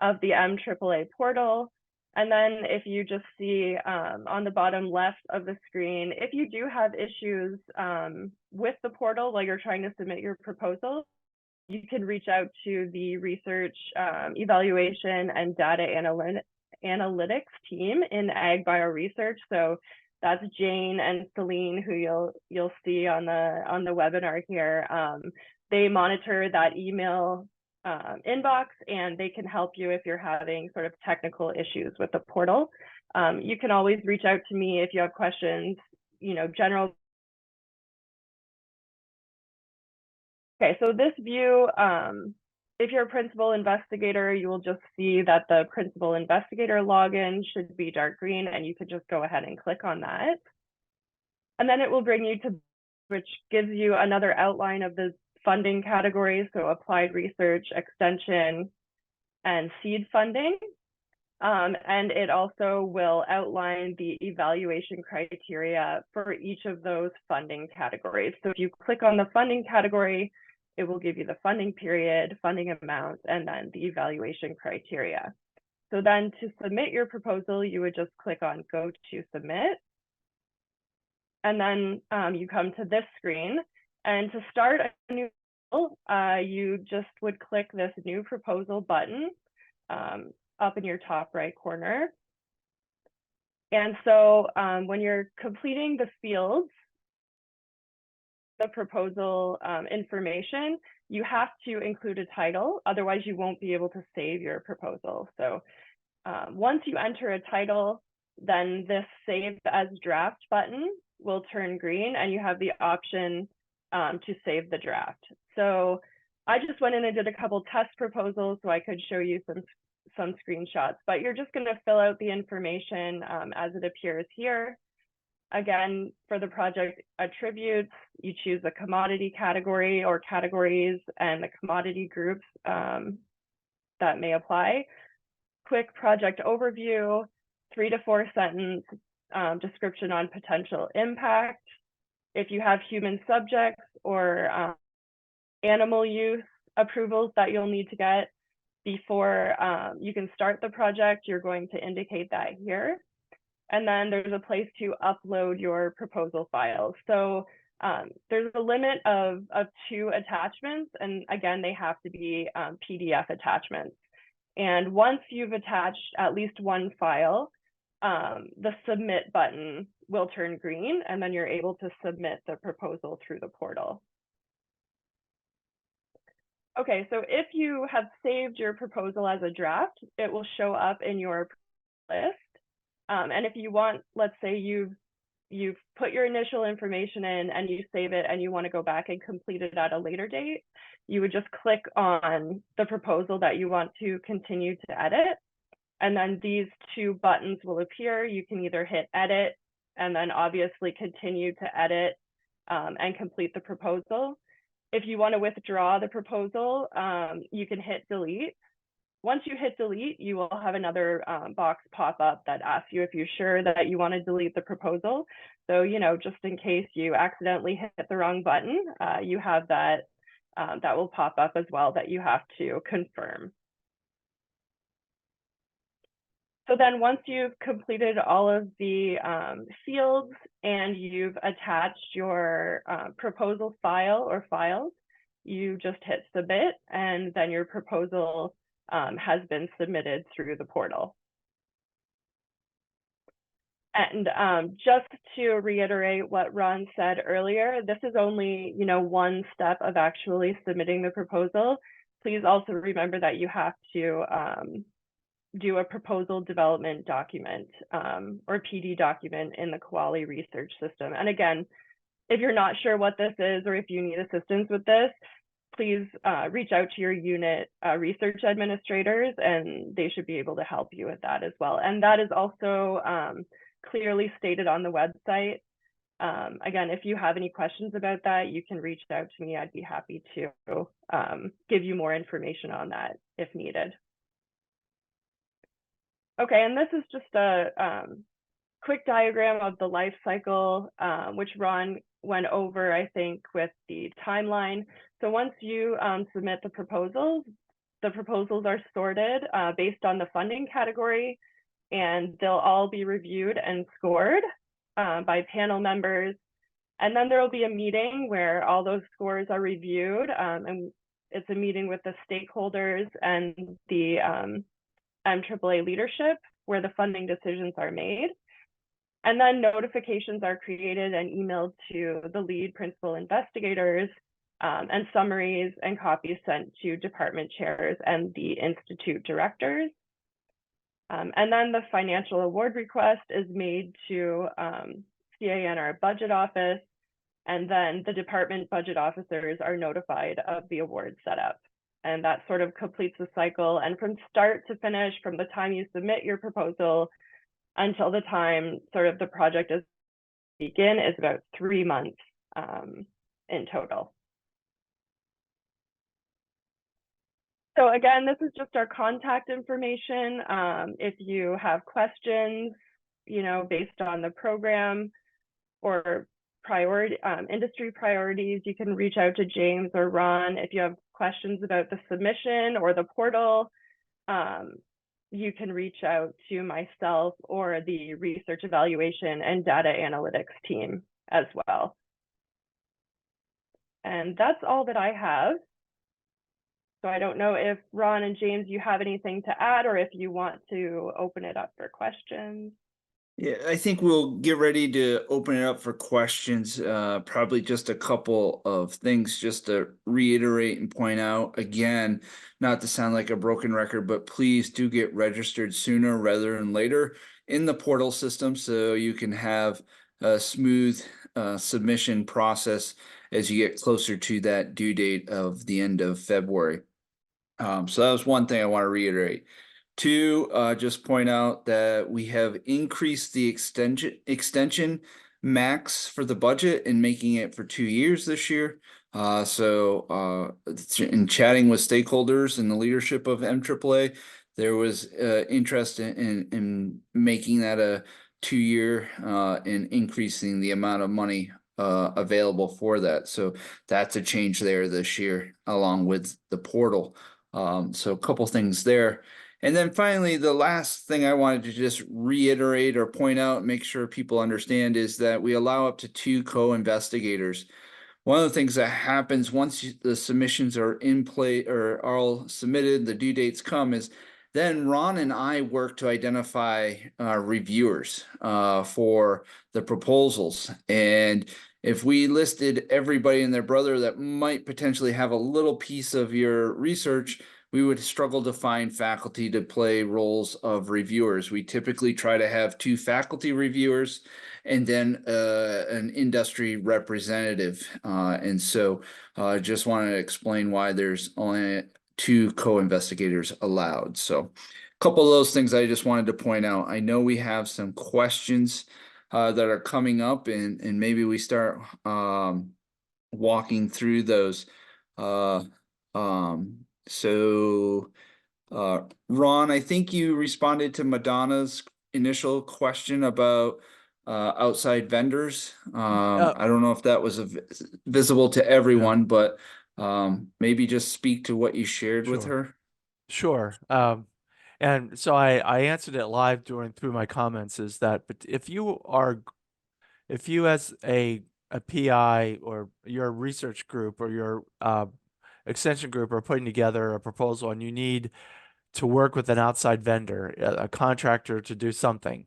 of the M-AAA portal. And then if you just see on the bottom left of the screen, if you do have issues with the portal while you're trying to submit your proposal, you can reach out to the research, evaluation, and data analytics team in AgBioResearch. So that's Jane and Celine, who you'll see on the webinar here. They monitor that email inbox, and they can help you if you're having sort of technical issues with the portal. You can always reach out to me if you have questions, general. Okay, so this view, if you're a principal investigator, you will just see that the principal investigator login should be dark green, and you could just go ahead and click on that. And then it will bring you to, which gives you another outline of the funding categories, so applied research, extension, and seed funding. And it also will outline the evaluation criteria for each of those funding categories. So if you click on the funding category, it will give you the funding period, funding amount, and then the evaluation criteria. So then to submit your proposal, you would just click on Go to Submit. And then you come to this screen. And to start a new proposal, you just would click this New Proposal button up in your top right corner. And so when you're completing the fields, the proposal information, you have to include a title, otherwise you won't be able to save your proposal. So once you enter a title, then this Save as Draft button will turn green, and you have the option to save the draft. So I just went in and did a couple test proposals so I could show you some screenshots, but you're just going to fill out the information as it appears here. Again, for the project attributes, you choose a commodity category or categories and the commodity groups that may apply. Quick project overview, 3 to 4 sentence description on potential impact. If you have human subjects or animal use approvals that you'll need to get before you can start the project, you're going to indicate that here. And then there's a place to upload your proposal files. So there's a limit of 2 attachments, and again, they have to be PDF attachments. And once you've attached at least 1 file, the Submit button will turn green, and then you're able to submit the proposal through the portal. Okay, so if you have saved your proposal as a draft, it will show up in your list. And if you want, let's say you've put your initial information in and you save it and you want to go back and complete it at a later date, you would just click on the proposal that you want to continue to edit. And then these 2 buttons will appear. You can either hit edit and then obviously continue to edit and complete the proposal. If you want to withdraw the proposal, you can hit delete. Once you hit delete, you will have another box pop up that asks you if you're sure that you want to delete the proposal. So, you know, just in case you accidentally hit the wrong button, you have that, that will pop up as well that you have to confirm. So then once you've completed all of the fields and you've attached your proposal file or files, you just hit submit, and then your proposal has been submitted through the portal. And just to reiterate what Ron said earlier, this is only, you know, one step of actually submitting the proposal. Please also remember that you have to do a proposal development document or PD document in the Koali research system. And again, if you're not sure what this is or if you need assistance with this, please reach out to your unit research administrators, and they should be able to help you with that as well. And that is also clearly stated on the website. Again, if you have any questions about that, you can reach out to me. I'd be happy to give you more information on that if needed. Okay, and this is just a quick diagram of the life cycle, which Ron went over, I think, with the timeline. So once you submit the proposals are sorted based on the funding category, and they'll all be reviewed and scored by panel members. And then there will be a meeting where all those scores are reviewed, and it's a meeting with the stakeholders and the M-AAA leadership where the funding decisions are made. And then notifications are created and emailed to the lead principal investigators, and summaries and copies sent to department chairs and the institute directors. And then the financial award request is made to CANR budget office, and then the department budget officers are notified of the award setup. And that sort of completes the cycle. And from start to finish, from the time you submit your proposal until the time sort of the project is begin, is about 3 months in total. So again, this is just our contact information. If you have questions, you know, based on the program or priority industry priorities, you can reach out to James or Ron. If you have questions about the submission or the portal, you can reach out to myself or the research evaluation and data analytics team as well. And that's all that I have. So I don't know if Ron and James, you have anything to add, or if you want to open it up for questions.
Yeah, I think we'll get ready to open it up for questions. Probably just a couple of things just to reiterate and point out again, not to sound like a broken record, but please do get registered sooner rather than later in the portal system so you can have a smooth submission process as you get closer to that due date of the end of February. So that was one thing I want to reiterate. Two, just point out that we have increased the extension max for the budget and making it for 2 years this year. So in chatting with stakeholders and the leadership of M-AAA, there was interest in making that a 2-year and increasing the amount of money available for that. So that's a change there this year, along with the portal. So a couple things there. And then finally, the last thing I wanted to just reiterate or point out, make sure people understand, is that we allow up to 2 co-investigators. One of the things that happens once the submissions are in play or are all submitted, the due dates come, is then Ron and I work to identify reviewers for the proposals. And if we listed everybody and their brother that might potentially have a little piece of your research, we would struggle to find faculty to play roles of reviewers. We typically try to have 2 faculty reviewers and then an industry representative. And so I just want to explain why there's only 2 co-investigators allowed. So a couple of those things I just wanted to point out. I know we have some questions that are coming up, and maybe we start walking through those. So Ron, I think you responded to Madonna's initial question about outside vendors. I don't know if that was visible to everyone, but maybe just speak to what you shared with her.
Sure. And so I answered it live through my comments, is that, but if you as a PI, or your research group, or your extension group are putting together a proposal, and you need to work with an outside vendor, a contractor, to do something,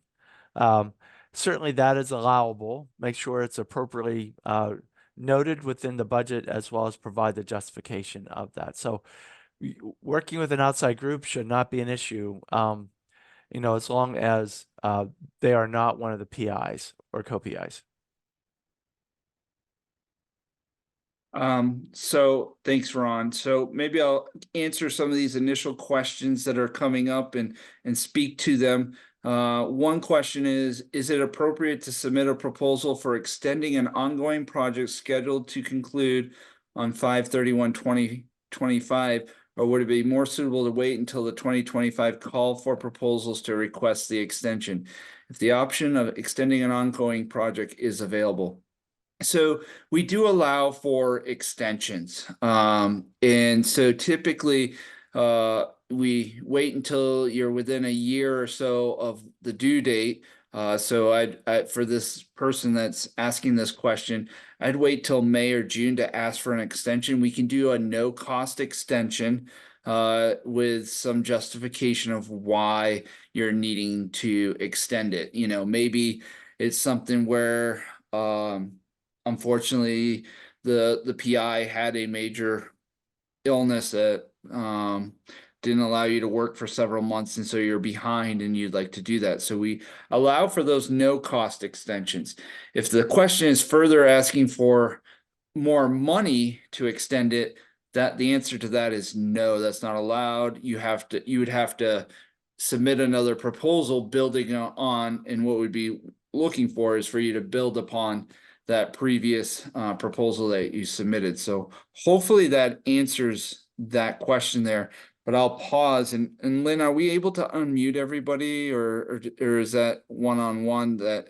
certainly that is allowable. Make sure it's appropriately noted within the budget, as well as provide the justification of that. So working with an outside group should not be an issue, as long as they are not one of the PIs or co-PIs.
So thanks, Ron. So maybe I'll answer some of these initial questions that are coming up and speak to them. One question is it appropriate to submit a proposal for extending an ongoing project scheduled to conclude on 5/31/2025, or would it be more suitable to wait until the 2025 call for proposals to request the extension if the option of extending an ongoing project is available? So we do allow for extensions. And so typically we wait until you're within a year or so of the due date. So I'd for this person that's asking this question, I'd wait till May or June to ask for an extension. We can do a no cost extension with some justification of why you're needing to extend it. Maybe it's something where unfortunately, the PI had a major illness that didn't allow you to work for several months, and so you're behind and you'd like to do that. So we allow for those no cost extensions. If the question is further asking for more money to extend it, that the answer to that is no, that's not allowed. You would have to submit another proposal building on, and what we'd be looking for is for you to build upon that previous proposal that you submitted. So hopefully that answers that question there. But I'll pause, and Lynn, are we able to unmute everybody, or is that one-on-one, that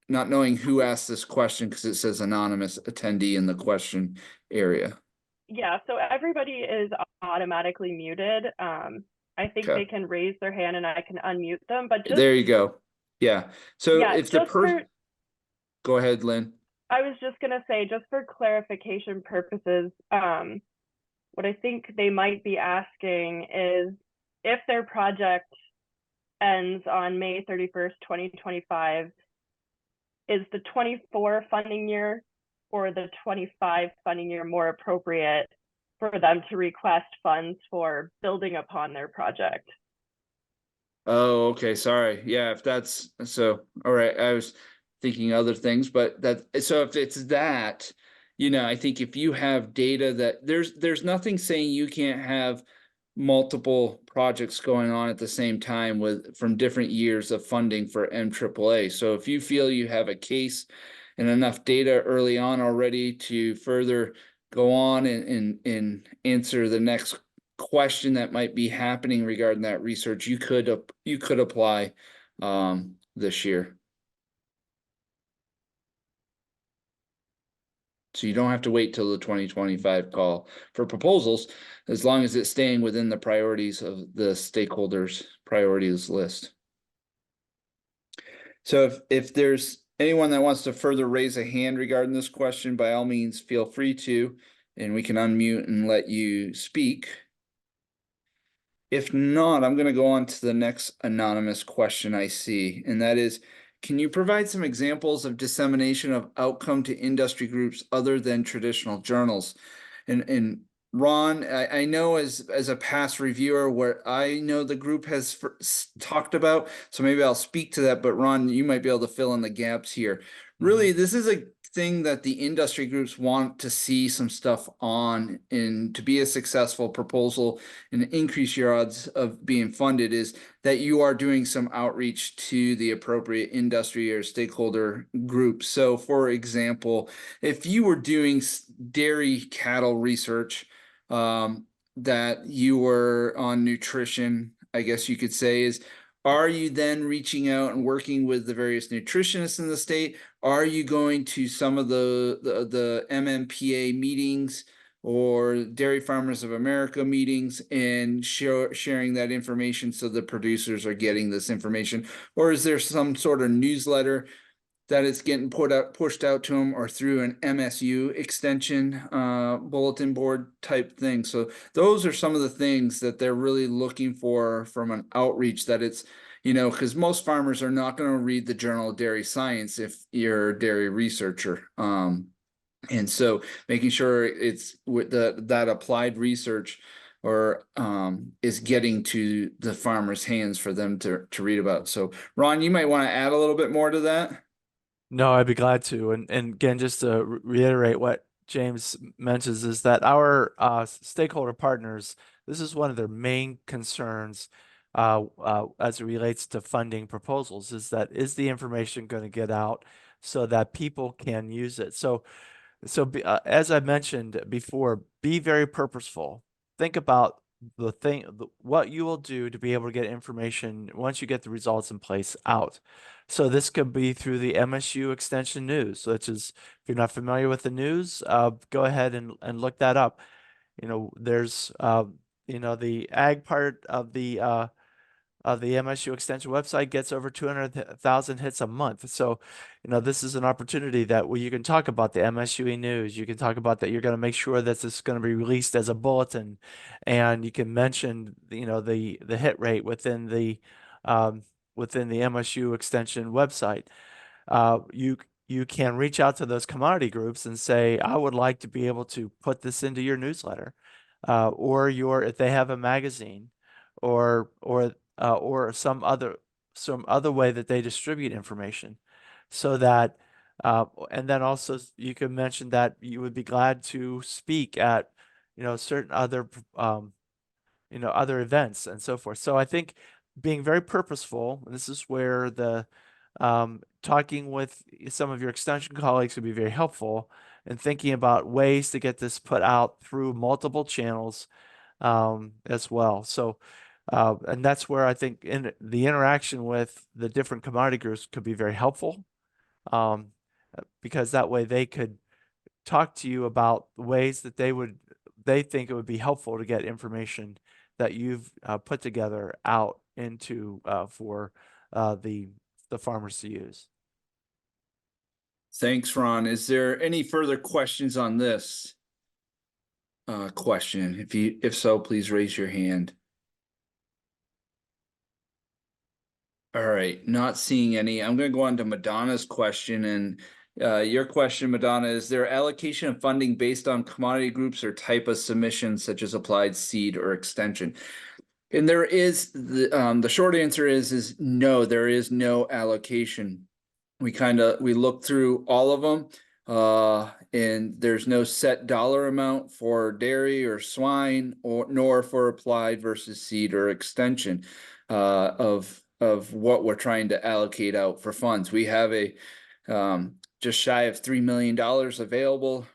not knowing who asked this question because it says anonymous attendee in the question area?
Yeah, so everybody is automatically muted. I think
Okay.
they can raise their hand and I can unmute them, but just
There you go. Yeah. So
yeah,
if the
just for
go ahead, Lynn.
I was just gonna say, just for clarification purposes, what I think they might be asking is if their project ends on May 31st, 2025, is the 24 funding year or the 25 funding year more appropriate for them to request funds for building upon their project?
Oh, okay. Sorry. Yeah, if that's so, all right. I was thinking other things, but so if it's that, I think if you have data that there's nothing saying you can't have multiple projects going on at the same time from different years of funding for M-AAA. So if you feel you have a case and enough data early on already to further go on and answer the next question that might be happening regarding that research, you could apply this year. So you don't have to wait till the 2025 call for proposals, as long as it's staying within the priorities of the stakeholders' priorities list. So if there's anyone that wants to further raise a hand regarding this question, by all means, feel free to, and we can unmute and let you speak. If not, I'm going to go on to the next anonymous question I see, and that is, can you provide some examples of dissemination of outcome to industry groups other than traditional journals? And Ron, I know as a past reviewer, where I know the group has talked about, so maybe I'll speak to that, but Ron, you might be able to fill in the gaps here. Really, this is thing that the industry groups want to see some stuff on, and to be a successful proposal and increase your odds of being funded, is that you are doing some outreach to the appropriate industry or stakeholder groups. So for example, if you were doing dairy cattle research, that you were on nutrition, I guess you could say, is, are you then reaching out and working with the various nutritionists in the state? Are you going to some of the M-AAA meetings or Dairy Farmers of America meetings and sharing that information so the producers are getting this information? Or is there some sort of newsletter that it's getting pushed out to them, or through an MSU extension bulletin board type thing? So those are some of the things that they're really looking for from an outreach, that it's, because most farmers are not going to read the Journal of Dairy Science if you're a dairy researcher. And so making sure it's with that applied research or is getting to the farmers' hands for them to read about. So Ron, you might want to add a little bit more to that.
No, I'd be glad to. And again, just to reiterate what James mentions, is that our stakeholder partners, this is one of their main concerns as it relates to funding proposals, is that, is the information going to get out so that people can use it? So as I mentioned before, be very purposeful. Think about what you will do to be able to get information once you get the results in place out. So this could be through the MSU Extension News, which is, if you're not familiar with the news, go ahead and look that up. There's the ag part of the MSU Extension website gets over 200,000 hits a month. So, this is an opportunity that you can talk about the MSU news. You can talk about that you're going to make sure that this is going to be released as a bulletin, and you can mention, the hit rate within the MSU Extension website. You can reach out to those commodity groups and say, I would like to be able to put this into your newsletter, or if they have a magazine, or some other way that they distribute information, so that and then also you can mention that you would be glad to speak at certain other other events and so forth. So I think being very purposeful, and this is where the talking with some of your extension colleagues would be very helpful, and thinking about ways to get this put out through multiple channels as well. So and that's where I think in the interaction with the different commodity groups could be very helpful, because that way they could talk to you about ways that they think it would be helpful to get information that you've put together out into for the farmers to use.
Thanks, Ron. Is there any further questions on this question? If so, please raise your hand. All right, not seeing any. I'm going to go on to Madonna's question, and your question, Madonna, is there allocation of funding based on commodity groups or type of submission, such as applied seed or extension? And there is the short answer is no, there is no allocation. We look through all of them, and there's no set dollar amount for dairy or swine, nor for applied versus seed or extension of what we're trying to allocate out for funds. We have a just shy of $3 million available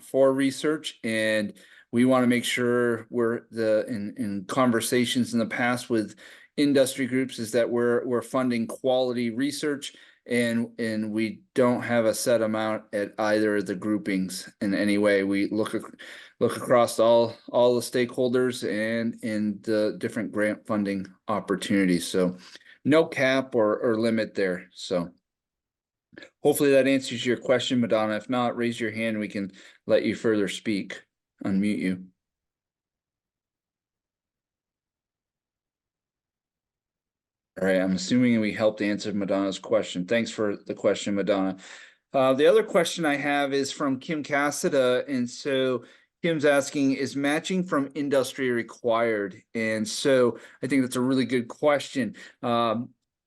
for research, and we want to make sure we're in conversations in the past with industry groups is that we're funding quality research, and we don't have a set amount at either of the groupings in any way. We look across all the stakeholders and in the different grant funding opportunities. So no cap or limit there. So hopefully that answers your question, Madonna. If not, raise your hand and we can let you further speak. Unmute you. All right, I'm assuming we helped answer Madonna's question. Thanks for the question, Madonna. The other question I have is from Kim Cassida, and so Kim's asking, is matching from industry required? And so I think that's a really good question.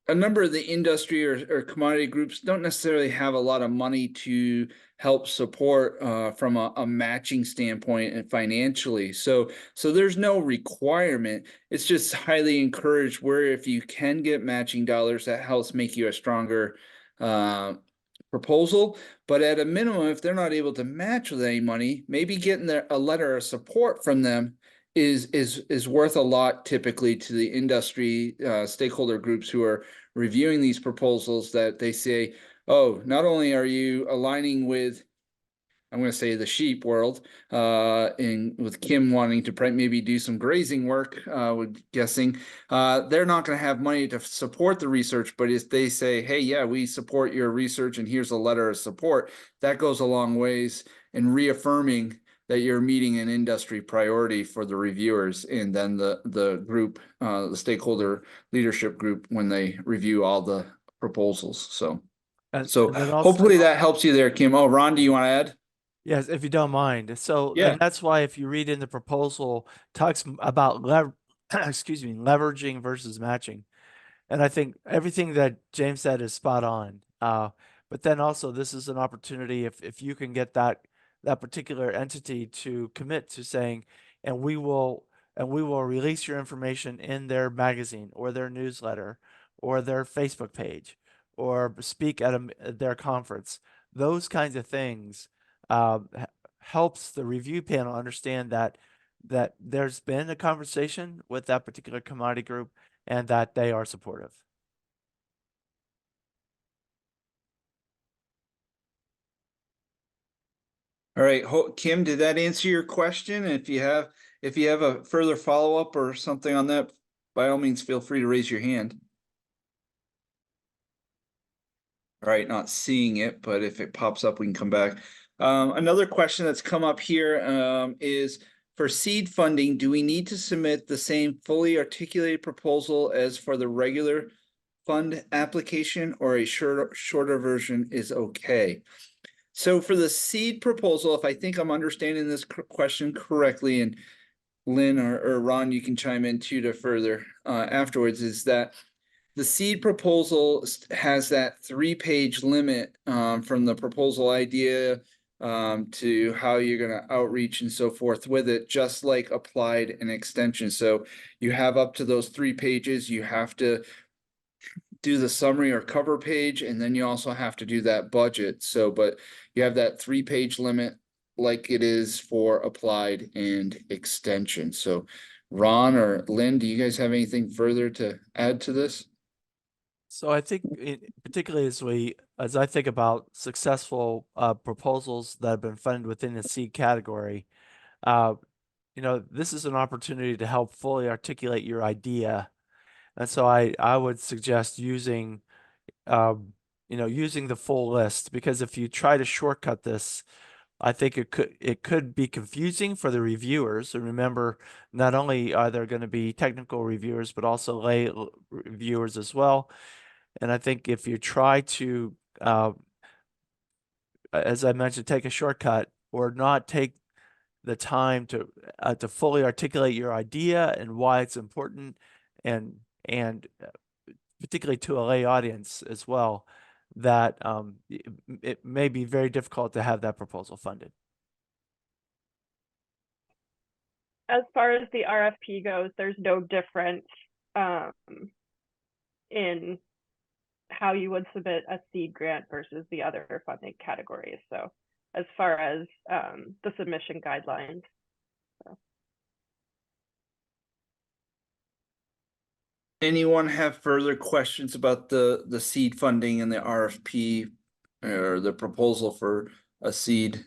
a number of the industry or commodity groups don't necessarily have a lot of money to help support from a matching standpoint and financially. So there's no requirement. It's just highly encouraged where if you can get matching dollars, that helps make you a stronger proposal. But at a minimum, if they're not able to match with any money, maybe getting a letter of support from them is worth a lot typically to the industry stakeholder groups who are reviewing these proposals, that they say, oh, not only are you aligning with, I'm going to say, the sheep world, and with Kim wanting to maybe do some grazing work, with guessing, they're not going to have money to support the research. But if they say, hey, yeah, we support your research and here's a letter of support, that goes a long ways in reaffirming that you're meeting an industry priority for the reviewers, and then the group, the stakeholder leadership group, when they review all the proposals. So
And then also,
hopefully that helps you there, Kim. Oh, Ron, do you want to add?
yes, if you don't mind. So,
Yeah.
and that's why if you read in the proposal, talks about excuse me, leveraging versus matching. And I think everything that James said is spot on. But then also this is an opportunity if you can get that particular entity to commit to saying, and we will release your information in their magazine or their newsletter or their Facebook page or speak at their conference. Those kinds of things helps the review panel understand that there's been a conversation with that particular commodity group and that they are supportive.
All right, Kim, did that answer your question? If you have a further follow-up or something on that, by all means, feel free to raise your hand. All right, not seeing it, but if it pops up, we can come back. Another question that's come up here is, for seed funding, do we need to submit the same fully articulated proposal as for the regular fund application, or a shorter version is okay? So for the seed proposal, if I think I'm understanding this question correctly, and Lynn or Ron, you can chime in too to further afterwards, is that the seed proposal has that 3-page limit from the proposal idea to how you're going to outreach and so forth with it, just like applied and extension. So you have up to those 3 pages. You have to do the summary or cover page, and then you also have to do that budget. So, but you have that 3-page limit like it is for applied and extension. So Ron or Lynn, do you guys have anything further to add to this?
So I think particularly as I think about successful proposals that have been funded within the seed category, this is an opportunity to help fully articulate your idea. And so I would suggest using using the full list, because if you try to shortcut this, I think it could be confusing for the reviewers. And remember, not only are there going to be technical reviewers, but also lay reviewers as well. And I think if you try to, as I mentioned, take a shortcut or not take the time to fully articulate your idea and why it's important, and particularly to a lay audience as well, that it may be very difficult to have that proposal funded.
As far as the RFP goes, there's no difference in how you would submit a seed grant versus the other funding categories. So as far as the submission guidelines. So.
Anyone have further questions about the seed funding and the RFP or the proposal for a seed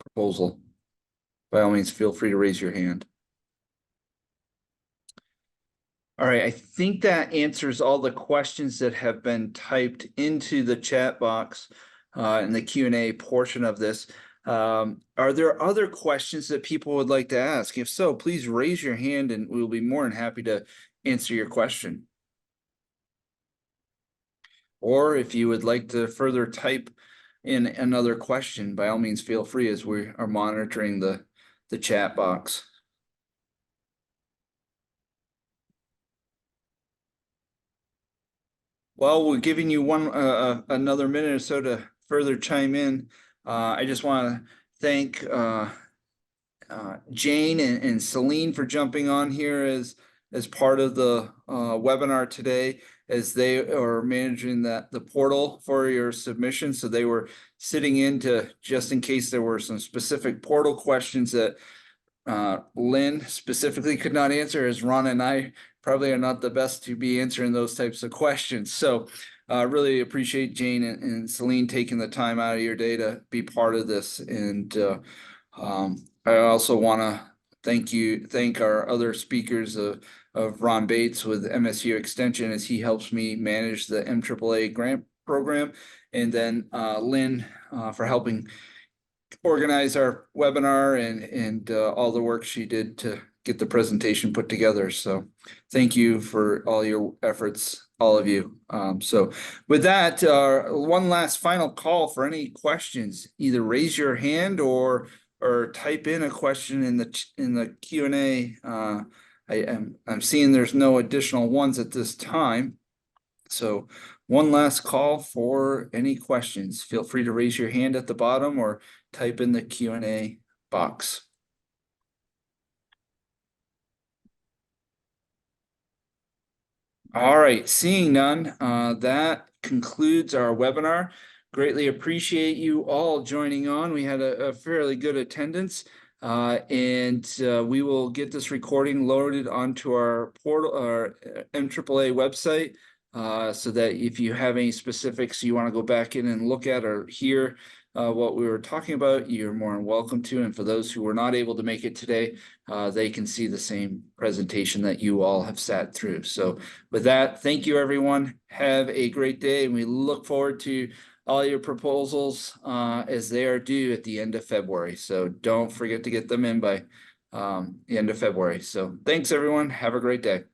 proposal? By all means, feel free to raise your hand. All right, I think that answers all the questions that have been typed into the chat box in the Q&A portion of this. Are there other questions that people would like to ask? If so, please raise your hand and we'll be more than happy to answer your question. Or if you would like to further type in another question, by all means, feel free, as we are monitoring the chat box. Well, we're giving you another minute or so to further chime in. I just want to thank Jane and Celine for jumping on here as part of the webinar today, as they are managing the portal for your submission. So they were sitting in to, just in case there were some specific portal questions that Lynn specifically could not answer, as Ron and I probably are not the best to be answering those types of questions. So really appreciate Jane and Celine taking the time out of your day to be part of this. And I also want to thank our other speakers of Ron Bates with MSU Extension, as he helps me manage the M-AAA grant program, and then Lynn for helping organize our webinar and all the work she did to get the presentation put together. So thank you for all your efforts, all of you. So with that, one last final call for any questions. Either raise your hand or type in a question in the Q&A. I'm seeing there's no additional ones at this time. So one last call for any questions. Feel free to raise your hand at the bottom or type in the Q&A box. All right, seeing none, that concludes our webinar. Greatly appreciate you all joining on. We had a fairly good attendance, and we will get this recording loaded onto our portal, our M-AAA website, so that if you have any specifics you want to go back in and look at or hear what we were talking about, you're more than welcome to. And for those who were not able to make it today, they can see the same presentation that you all have sat through. So with that, thank you, everyone. Have a great day, and we look forward to all your proposals as they are due at the end of February. So don't forget to get them in by the end of February. So thanks, everyone. Have a great day.